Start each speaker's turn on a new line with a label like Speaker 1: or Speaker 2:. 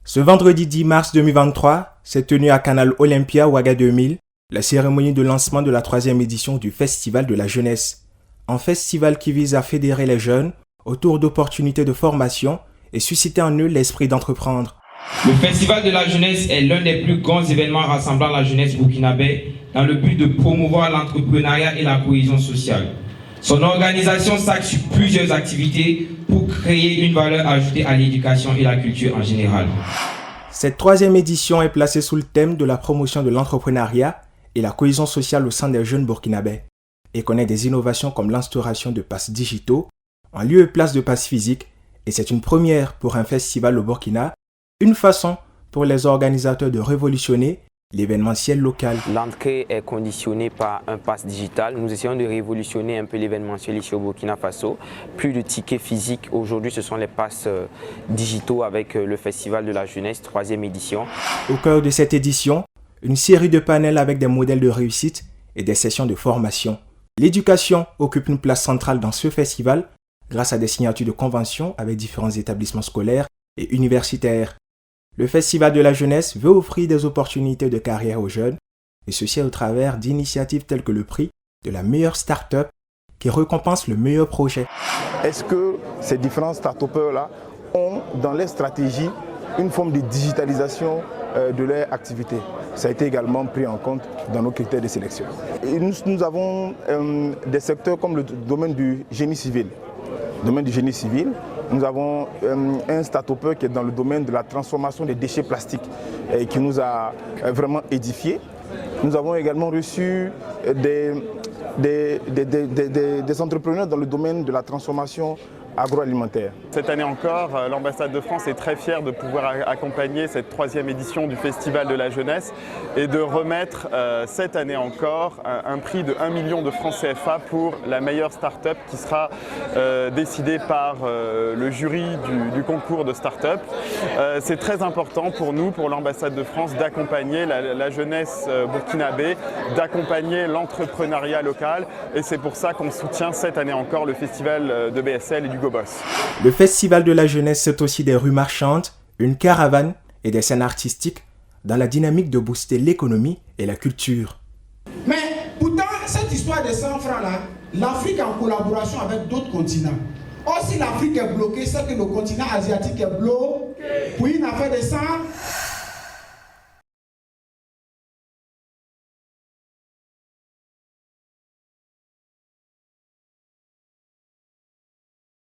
Speaker 1: Ce vendredi 10 mars 2023 s'est tenue à Canal Olympia Ouaga 2000 la cérémonie de lancement de la 3e édition du Festival de la Jeunesse. Un festival qui vise à fédérer les jeunes autour d'opportunités de formation et susciter en eux l'esprit d'entreprendre.
Speaker 2: Le Festival de la Jeunesse est l'un des plus grands événements rassemblant la jeunesse burkinabé dans le but de promouvoir l'entrepreneuriat et la cohésion sociale. Son organisation s'axe sur plusieurs activités pour créer une valeur ajoutée à l'éducation et la culture en général.
Speaker 1: Cette 3e édition est placée sous le thème de la promotion de l'entrepreneuriat et la cohésion sociale au sein des jeunes burkinabés et connaît des innovations comme l'instauration de passes digitaux en lieu et place de passes physiques, et c'est une première pour un festival au Burkina, une façon pour les organisateurs de révolutionner l'événementiel local.
Speaker 3: L'entrée est conditionnée par un pass digital. Nous essayons de révolutionner un peu l'événementiel ici au Burkina Faso. Plus de tickets physiques. Aujourd'hui, ce sont les passes digitaux avec le Festival de la Jeunesse, 3e édition.
Speaker 1: Au cœur de cette édition, une série de panels avec des modèles de réussite et des sessions de formation. L'éducation occupe une place centrale dans ce festival grâce à des signatures de conventions avec différents établissements scolaires et universitaires. Le Festival de la Jeunesse veut offrir des opportunités de carrière aux jeunes, et ceci au travers d'initiatives telles que le prix de la meilleure start-up qui récompense le meilleur projet.
Speaker 4: Est-ce que ces différents start-upers-là ont dans leur stratégie une forme de digitalisation de leur activité? Ça a été également pris en compte dans nos critères de sélection. Et nous avons des secteurs comme le domaine du génie civil. Nous avons un start-upper qui est dans le domaine de la transformation des déchets plastiques et qui nous a vraiment édifiés. Nous avons également reçu des entrepreneurs dans le domaine de la transformation agroalimentaire.
Speaker 5: Cette année encore, l'ambassade de France est très fière de pouvoir accompagner cette 3e édition du Festival de la Jeunesse et de remettre cette année encore un prix de 1 million de francs CFA pour la meilleure start-up qui sera décidée par le jury du concours de start-up. C'est très important pour nous, pour l'ambassade de France, d'accompagner la jeunesse burkinabé, d'accompagner l'entrepreneuriat local, et c'est pour ça qu'on soutient cette année encore le festival de BSL et du Gobos.
Speaker 1: Le Festival de la Jeunesse, c'est aussi des rues marchandes, une caravane et des scènes artistiques dans la dynamique de booster l'économie et la culture.
Speaker 6: Mais pourtant, cette histoire des 100 francs là, l'Afrique est en collaboration avec d'autres continents. Or, si l'Afrique est bloquée, c'est que le continent asiatique est bloqué pour une affaire de 100